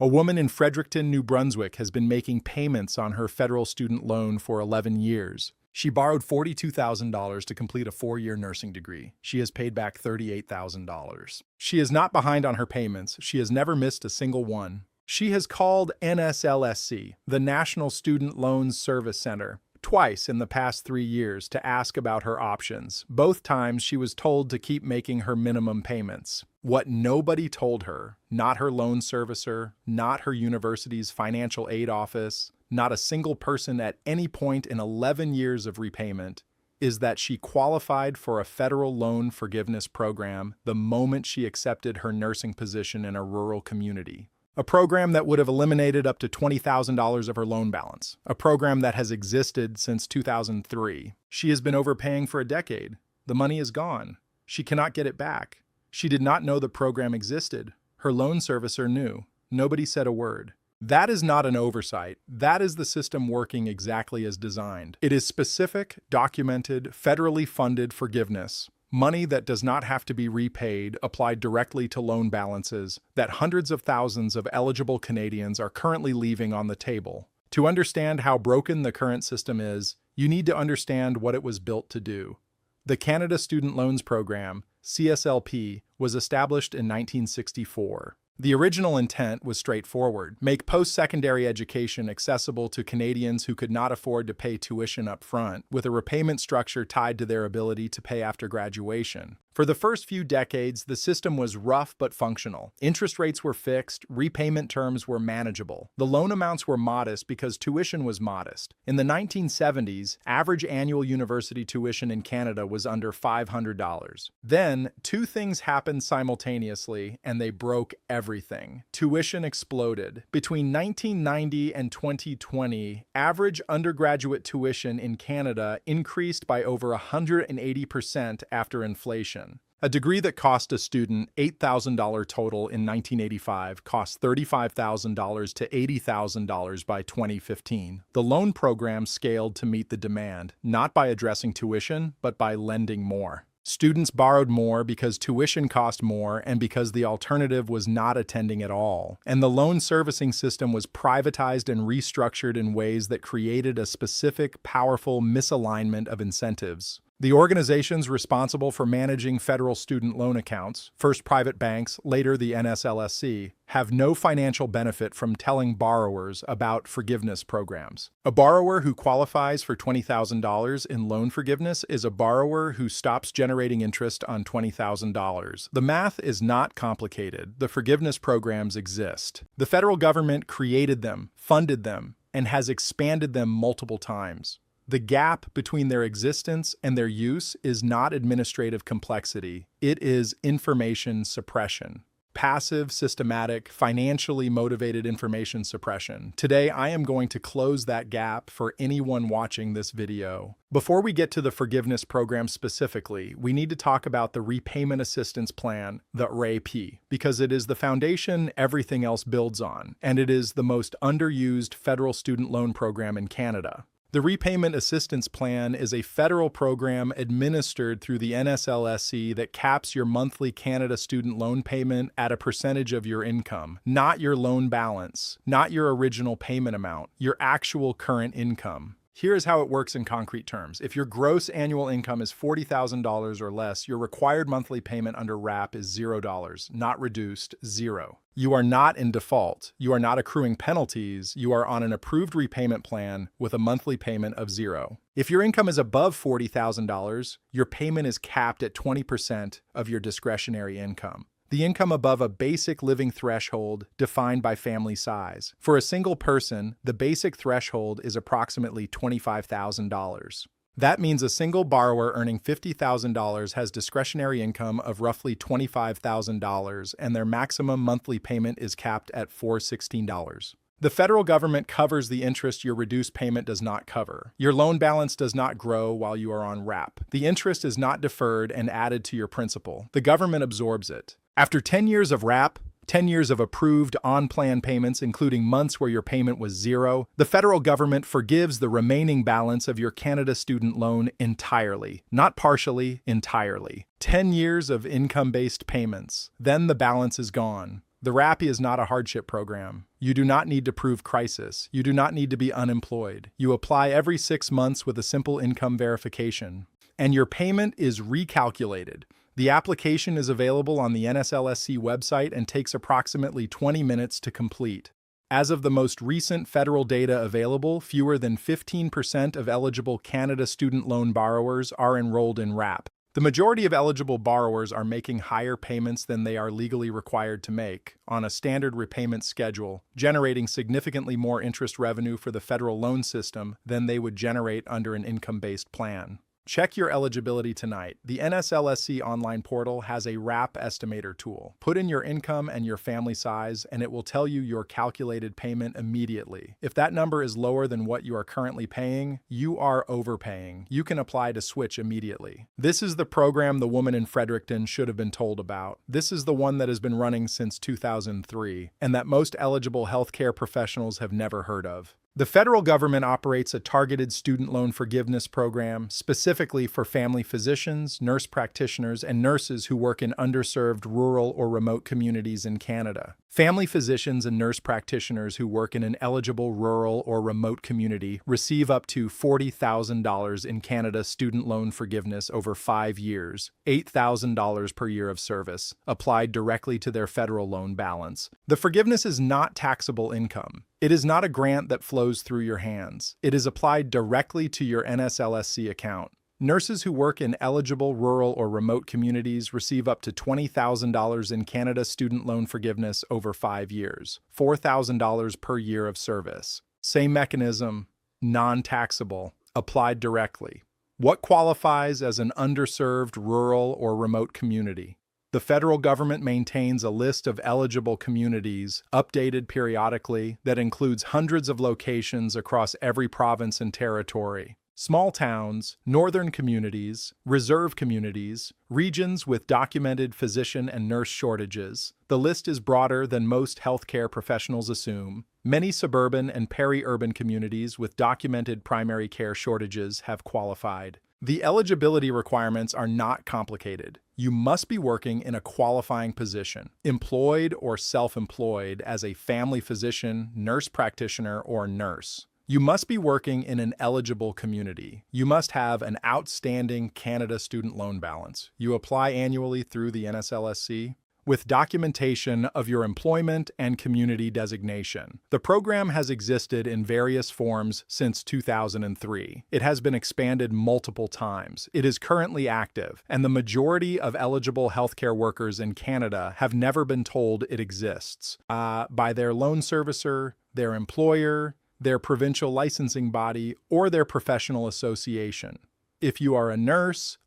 A woman in Fredericton, New Brunswick has been making payments on her federal student loan for 11 years. She borrowed $42,000 to complete a 4-year nursing degree. She has paid back $38,000. She is not behind on her payments. She has never missed a single one. She has called NSLSC, the National Student Loans Service Center, twice in the past 3 years to ask about her options. Both times she was told to keep making her minimum payments. What nobody told her, not her loan servicer, not her university's financial aid office, not a single person at any point in 11 years of repayment, is that she qualified for a federal loan forgiveness program the moment she accepted her nursing position in a rural community. A program that would have eliminated up to $20,000 of her loan balance. A program that has existed since 2003. She has been overpaying for a decade. The money is gone. She cannot get it back. She did not know the program existed. Her loan servicer knew. Nobody said a word. That is not an oversight. That is the system working exactly as designed. It is specific, documented, federally funded forgiveness. Money that does not have to be repaid, applied directly to loan balances that hundreds of thousands of eligible Canadians are currently leaving on the table. To understand how broken the current system is, you need to understand what it was built to do. The Canada Student Loans Program, CSLP, was established in 1964. The original intent was straightforward: make post-secondary education accessible to Canadians who could not afford to pay tuition up front, with a repayment structure tied to their ability to pay after graduation. For the first few decades, the system was rough but functional. Interest rates were fixed, repayment terms were manageable. The loan amounts were modest because tuition was modest. In the 1970s, average annual university tuition in Canada was under $500. Then, two things happened simultaneously, and they broke everything. Tuition exploded. Between 1990 and 2020, average undergraduate tuition in Canada increased by over 180% after inflation. A degree that cost a student $8,000 total in 1985 cost $35,000 to $80,000 by 2015. The loan program scaled to meet the demand, not by addressing tuition, but by lending more. Students borrowed more because tuition cost more and because the alternative was not attending at all. And the loan servicing system was privatized and restructured in ways that created a specific, powerful misalignment of incentives. The organizations responsible for managing federal student loan accounts, first private banks, later the NSLSC, have no financial benefit from telling borrowers about forgiveness programs. A borrower who qualifies for $20,000 in loan forgiveness is a borrower who stops generating interest on $20,000. The math is not complicated. The forgiveness programs exist. The federal government created them, funded them, and has expanded them multiple times. The gap between their existence and their use is not administrative complexity. It is information suppression. Passive, systematic, financially motivated information suppression. Today, I am going to close that gap for anyone watching this video. Before we get to the forgiveness program specifically, we need to talk about the Repayment Assistance Plan, the RAP, because it is the foundation everything else builds on, and it is the most underused federal student loan program in Canada. The Repayment Assistance Plan is a federal program administered through the NSLSC that caps your monthly Canada student loan payment at a percentage of your income, not your loan balance, not your original payment amount, your actual current income. Here is how it works in concrete terms. If your gross annual income is $40,000 or less, your required monthly payment under RAP is $0, not reduced, zero. You are not in default. You are not accruing penalties. You are on an approved repayment plan with a monthly payment of $0. If your income is above $40,000, your payment is capped at 20% of your discretionary income. The income above a basic living threshold defined by family size. For a single person, the basic threshold is approximately $25,000. That means a single borrower earning $50,000 has discretionary income of roughly $25,000, and their maximum monthly payment is capped at $416. The federal government covers the interest your reduced payment does not cover. Your loan balance does not grow while you are on RAP. The interest is not deferred and added to your principal. The government absorbs it. After 10 years of RAP, 10 years of approved on-plan payments, including months where your payment was $0, the federal government forgives the remaining balance of your Canada student loan entirely, not partially, entirely. 10 years of income-based payments. Then the balance is gone. The RAPI is not a hardship program. You do not need to prove crisis. You do not need to be unemployed. You apply every 6 months with a simple income verification, and your payment is recalculated. The application is available on the NSLSC website and takes approximately 20 minutes to complete. As of the most recent federal data available, fewer than 15% of eligible Canada student loan borrowers are enrolled in RAP. The majority of eligible borrowers are making higher payments than they are legally required to make on a standard repayment schedule, generating significantly more interest revenue for the federal loan system than they would generate under an income-based plan. Check your eligibility tonight. The NSLSC online portal has a RAP estimator tool. Put in your income and your family size, and it will tell you your calculated payment immediately. If that number is lower than what you are currently paying, you are overpaying. You can apply to switch immediately. This is the program the woman in Fredericton should have been told about. This is the one that has been running since 2003, and that most eligible healthcare professionals have never heard of. The federal government operates a targeted student loan forgiveness program specifically for family physicians, nurse practitioners, and nurses who work in underserved rural or remote communities in Canada. Family physicians and nurse practitioners who work in an eligible rural or remote community receive up to $40,000 in Canada student loan forgiveness over 5 years, $8,000 per year of service, applied directly to their federal loan balance. The forgiveness is not taxable income. It is not a grant that flows through your hands. It is applied directly to your NSLSC account. Nurses who work in eligible rural or remote communities receive up to $20,000 in Canada student loan forgiveness over 5 years, $4,000 per year of service. Same mechanism, non-taxable, applied directly. What qualifies as an underserved rural or remote community? The federal government maintains a list of eligible communities, updated periodically, that includes hundreds of locations across every province and territory. Small towns, northern communities, reserve communities, regions with documented physician and nurse shortages. The list is broader than most healthcare professionals assume. Many suburban and peri-urban communities with documented primary care shortages have qualified. The eligibility requirements are not complicated. You must be working in a qualifying position, employed or self-employed as a family physician, nurse practitioner, or nurse. You must be working in an eligible community. You must have an outstanding Canada student loan balance. You apply annually through the NSLSC with documentation of your employment and community designation. The program has existed in various forms since 2003. It has been expanded multiple times. It is currently active, and the majority of eligible healthcare workers in Canada have never been told it exists by their loan servicer, their employer, their provincial licensing body, or their professional association. If you are a nurse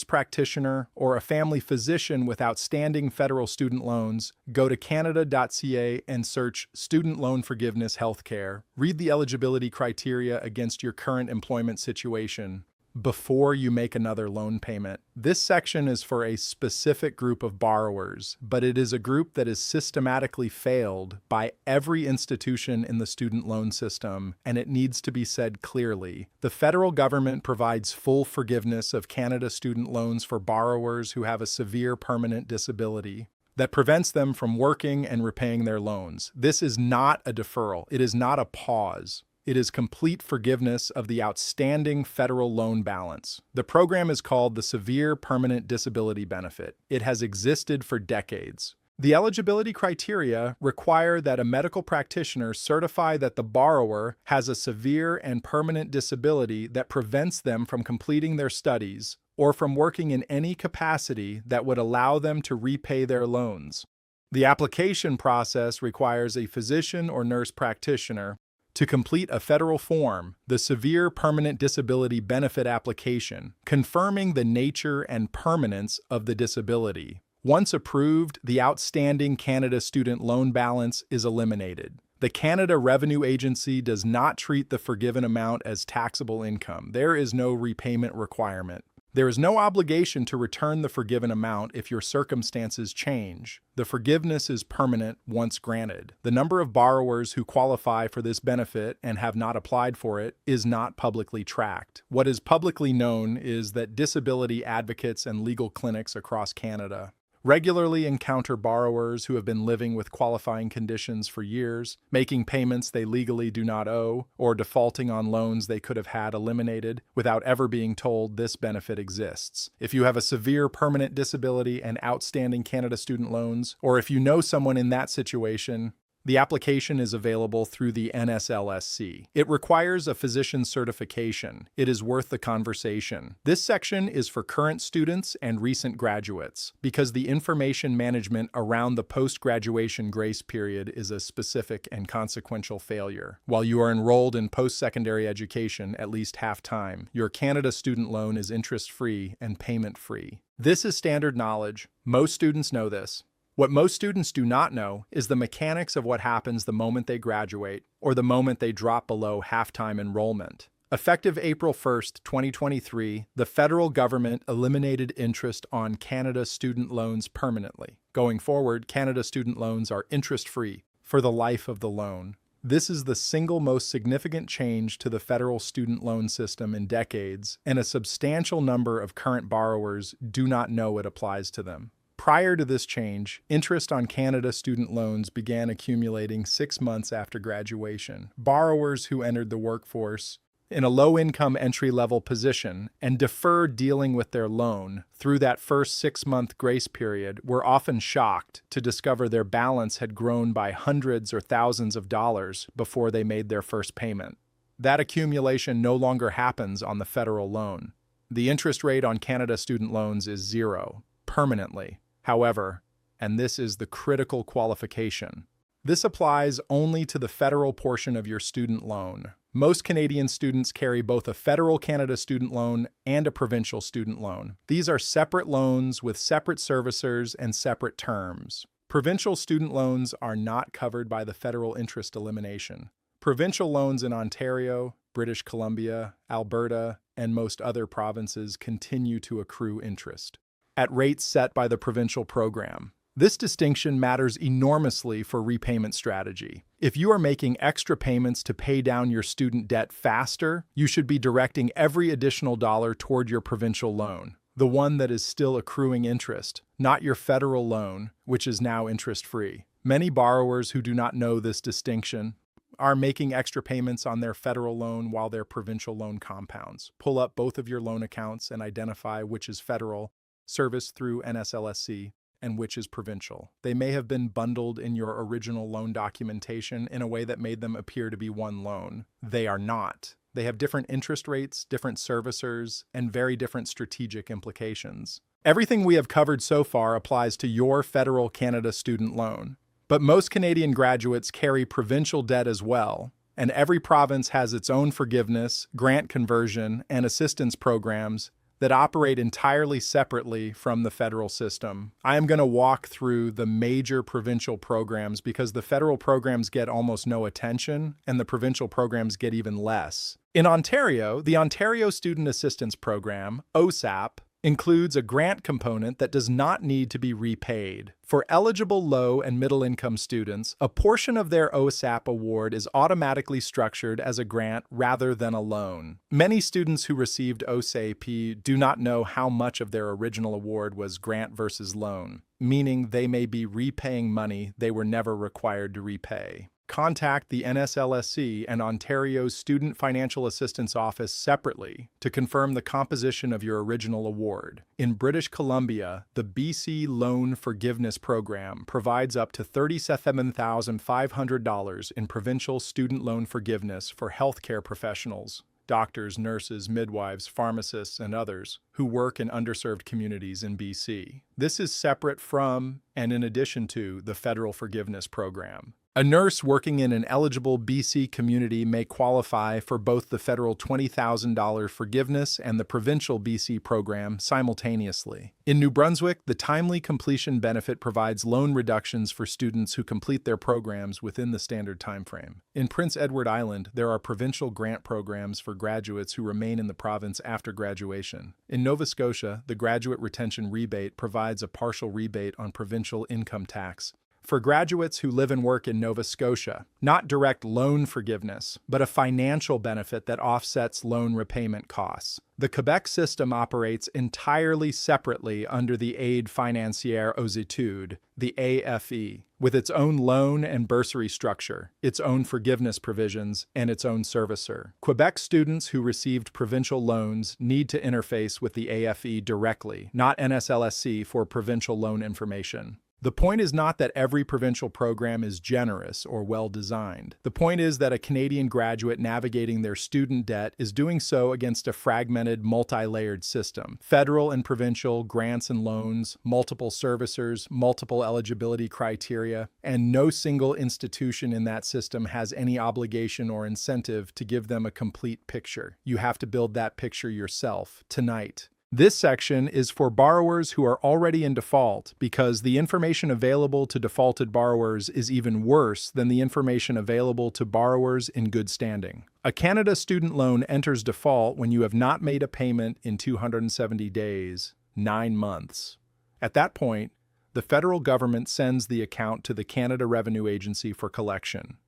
practitioner, or a family physician with outstanding federal student loans, go to canada.ca and search Student Loan Forgiveness Healthcare. Read the eligibility criteria against your current employment situation before you make another loan payment. This section is for a specific group of borrowers, but it is a group that is systematically failed by every institution in the student loan system, and it needs to be said clearly. The federal government provides full forgiveness of Canada student loans for borrowers who have a severe permanent disability that prevents them from working and repaying their loans. This is not a deferral. It is not a pause. It is complete forgiveness of the outstanding federal loan balance. The program is called the Severe Permanent Disability Benefit. It has existed for decades. The eligibility criteria require that a medical practitioner certify that the borrower has a severe and permanent disability that prevents them from completing their studies or from working in any capacity that would allow them to repay their loans. The application process requires a physician or nurse practitioner to complete a federal form, the Severe Permanent Disability Benefit Application, confirming the nature and permanence of the disability. Once approved, the outstanding Canada student loan balance is eliminated. The Canada Revenue Agency does not treat the forgiven amount as taxable income. There is no repayment requirement. There is no obligation to return the forgiven amount if your circumstances change. The forgiveness is permanent once granted. The number of borrowers who qualify for this benefit and have not applied for it is not publicly tracked. What is publicly known is that disability advocates and legal clinics across Canada regularly encounter borrowers who have been living with qualifying conditions for years, making payments they legally do not owe, or defaulting on loans they could have had eliminated without ever being told this benefit exists. If you have a severe permanent disability and outstanding Canada student loans, or if you know someone in that situation, the application is available through the NSLSC. It requires a physician certification. It is worth the conversation. This section is for current students and recent graduates, because the information management around the post-graduation grace period is a specific and consequential failure. While you are enrolled in post-secondary education at least half-time, your Canada student loan is interest-free and payment-free. This is standard knowledge. Most students know this. What most students do not know is the mechanics of what happens the moment they graduate or the moment they drop below half-time enrollment. Effective April 1st, 2023, the federal government eliminated interest on Canada student loans permanently. Going forward, Canada student loans are interest-free for the life of the loan. This is the single most significant change to the federal student loan system in decades, and a substantial number of current borrowers do not know it applies to them. Prior to this change, interest on Canada student loans began accumulating 6 months after graduation. Borrowers who entered the workforce in a low-income entry-level position and deferred dealing with their loan through that first 6-month grace period were often shocked to discover their balance had grown by hundreds or thousands of dollars before they made their first payment. That accumulation no longer happens on the federal loan. The interest rate on Canada student loans is 0, permanently. However, and this is the critical qualification, this applies only to the federal portion of your student loan. Most Canadian students carry both a federal Canada student loan and a provincial student loan. These are separate loans with separate servicers and separate terms. Provincial student loans are not covered by the federal interest elimination. Provincial loans in Ontario, British Columbia, Alberta, and most other provinces continue to accrue interest at rates set by the provincial program. This distinction matters enormously for repayment strategy. If you are making extra payments to pay down your student debt faster, you should be directing every additional dollar toward your provincial loan, the one that is still accruing interest, not your federal loan, which is now interest-free. Many borrowers who do not know this distinction are making extra payments on their federal loan while their provincial loan compounds. Pull up both of your loan accounts and identify which is federal, serviced through NSLSC, and which is provincial. They may have been bundled in your original loan documentation in a way that made them appear to be one loan. They are not. They have different interest rates, different servicers, and very different strategic implications. Everything we have covered so far applies to your federal Canada student loan. But most Canadian graduates carry provincial debt as well, and every province has its own forgiveness, grant conversion, and assistance programs that operate entirely separately from the federal system. I am going to walk through the major provincial programs because the federal programs get almost no attention and the provincial programs get even less. In Ontario, the Ontario Student Assistance Program, OSAP, includes a grant component that does not need to be repaid. For eligible low and middle income students, a portion of their OSAP award is automatically structured as a grant rather than a loan. Many students who received OSAP do not know how much of their original award was grant versus loan, meaning they may be repaying money they were never required to repay. Contact the NSLSC and Ontario's Student Financial Assistance Office separately to confirm the composition of your original award. In British Columbia, the BC Loan Forgiveness Program provides up to $37,500 in provincial student loan forgiveness for healthcare professionals, doctors, nurses, midwives, pharmacists, and others who work in underserved communities in BC. This is separate from and in addition to the federal forgiveness program. A nurse working in an eligible BC community may qualify for both the federal $20,000 forgiveness and the provincial BC program simultaneously. In New Brunswick, the timely completion benefit provides loan reductions for students who complete their programs within the standard timeframe. In Prince Edward Island, there are provincial grant programs for graduates who remain in the province after graduation. In Nova Scotia, the Graduate Retention Rebate provides a partial rebate on provincial income tax for graduates who live and work in Nova Scotia. Not direct loan forgiveness, but a financial benefit that offsets loan repayment costs. The Quebec system operates entirely separately under the Aide Financière aux Études, the AFE, with its own loan and bursary structure, its own forgiveness provisions, and its own servicer. Quebec students who received provincial loans need to interface with the AFE directly, not NSLSC for provincial loan information. The point is not that every provincial program is generous or well-designed. The point is that a Canadian graduate navigating their student debt is doing so against a fragmented, multi-layered system. Federal and provincial grants and loans, multiple servicers, multiple eligibility criteria, and no single institution in that system has any obligation or incentive to give them a complete picture. You have to build that picture yourself, tonight. This section is for borrowers who are already in default because the information available to defaulted borrowers is even worse than the information available to borrowers in good standing. A Canada student loan enters default when you have not made a payment in 270 days, 9 months. At that point, the federal government sends the account to the Canada Revenue Agency for collection.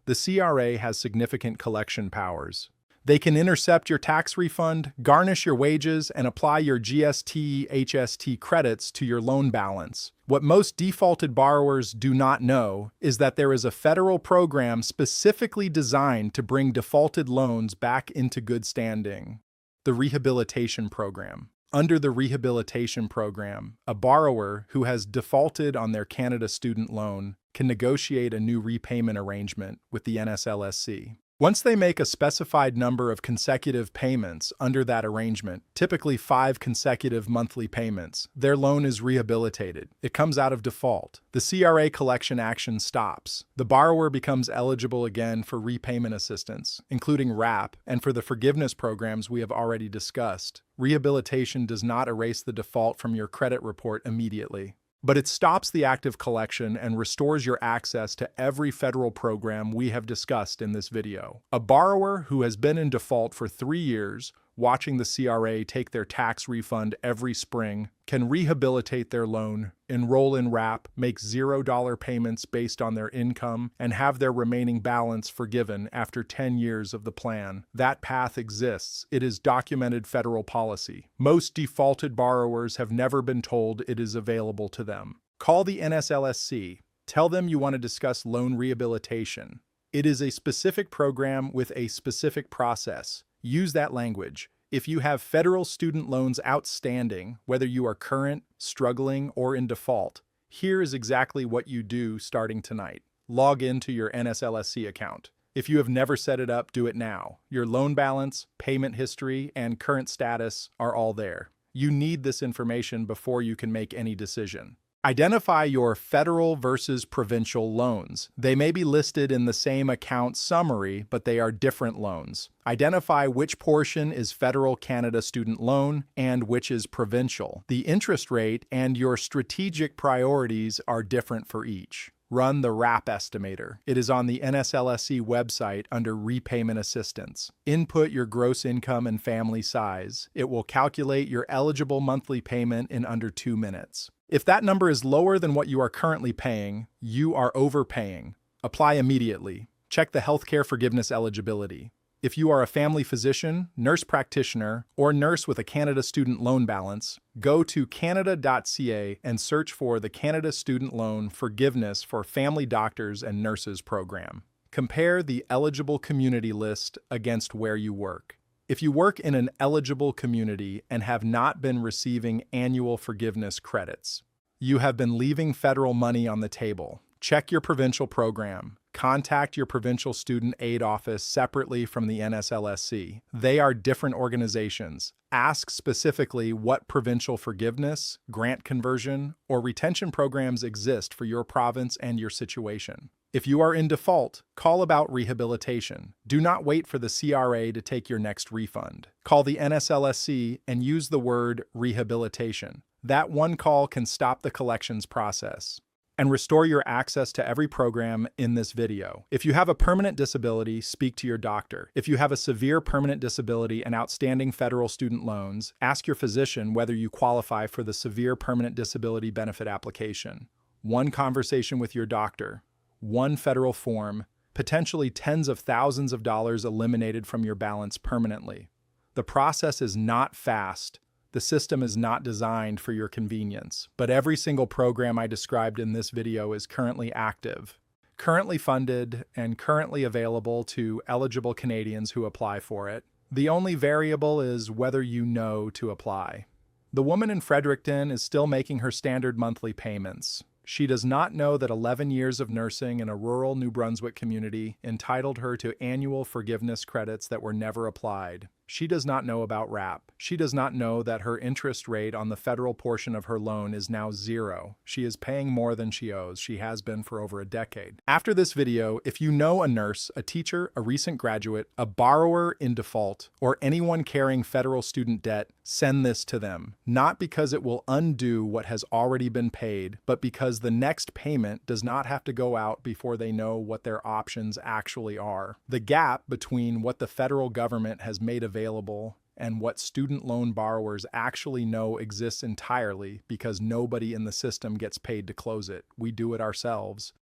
The CRA has significant collection powers. They can intercept your tax refund, garnish your wages, and apply your GST/HST credits to your loan balance. What most defaulted borrowers do not know is that there is a federal program specifically designed to bring defaulted loans back into good standing. The Rehabilitation Program. Under the Rehabilitation Program, a borrower who has defaulted on their Canada student loan can negotiate a new repayment arrangement with the NSLSC. Once they make a specified number of consecutive payments under that arrangement, typically 5 consecutive monthly payments, their loan is rehabilitated. It comes out of default. The CRA collection action stops. The borrower becomes eligible again for repayment assistance, including RAP, and for the forgiveness programs we have already discussed. Rehabilitation does not erase the default from your credit report immediately, but it stops the active collection and restores your access to every federal program we have discussed in this video. A borrower who has been in default for 3 years, watching the CRA take their tax refund every spring, can rehabilitate their loan, enroll in RAP, make $0 payments based on their income, and have their remaining balance forgiven after 10 years of the plan. That path exists. It is documented federal policy. Most defaulted borrowers have never been told it is available to them. Call the NSLSC. Tell them you want to discuss loan rehabilitation. It is a specific program with a specific process. Use that language. If you have federal student loans outstanding, whether you are current, struggling, or in default, here is exactly what you do starting tonight. Log into your NSLSC account. If you have never set it up, do it now. Your loan balance, payment history, and current status are all there. You need this information before you can make any decision. Identify your federal versus provincial loans. They may be listed in the same account summary, but they are different loans. Identify which portion is federal Canada student loan and which is provincial. The interest rate and your strategic priorities are different for each. Run the RAP estimator. It is on the NSLSC website under Repayment Assistance. Input your gross income and family size. It will calculate your eligible monthly payment in under 2 minutes. If that number is lower than what you are currently paying, you are overpaying. Apply immediately. Check the healthcare forgiveness eligibility. If you are a family physician, nurse practitioner, or nurse with a Canada student loan balance, go to canada.ca and search for the Canada Student Loan Forgiveness for Family Doctors and Nurses program. Compare the eligible community list against where you work. If you work in an eligible community and have not been receiving annual forgiveness credits, you have been leaving federal money on the table. Check your provincial program. Contact your provincial student aid office separately from the NSLSC. They are different organizations. Ask specifically what provincial forgiveness, grant conversion, or retention programs exist for your province and your situation. If you are in default, call about rehabilitation. Do not wait for the CRA to take your next refund. Call the NSLSC and use the word rehabilitation. That one call can stop the collections process and restore your access to every program in this video. If you have a permanent disability, speak to your doctor. If you have a severe permanent disability and outstanding federal student loans, ask your physician whether you qualify for the Severe Permanent Disability Benefit application. one conversation with your doctor, one federal form, potentially tens of thousands of dollars eliminated from your balance permanently. The process is not fast. The system is not designed for your convenience, but every single program I described in this video is currently active, currently funded, and currently available to eligible Canadians who apply for it. The only variable is whether you know to apply. The woman in Fredericton is still making her standard monthly payments. She does not know that 11 years of nursing in a rural New Brunswick community entitled her to annual forgiveness credits that were never applied. She does not know about RAP. She does not know that her interest rate on the federal portion of her loan is now 0. She is paying more than she owes. She has been for over a decade. After this video, if you know a nurse, a teacher, a recent graduate, a borrower in default, or anyone carrying federal student debt, send this to them. Not because it will undo what has already been paid, but because the next payment does not have to go out before they know what their options actually are. The gap between what the federal government has made available and what student loan borrowers actually know exists entirely because nobody in the system gets paid to close it. We do it ourselves.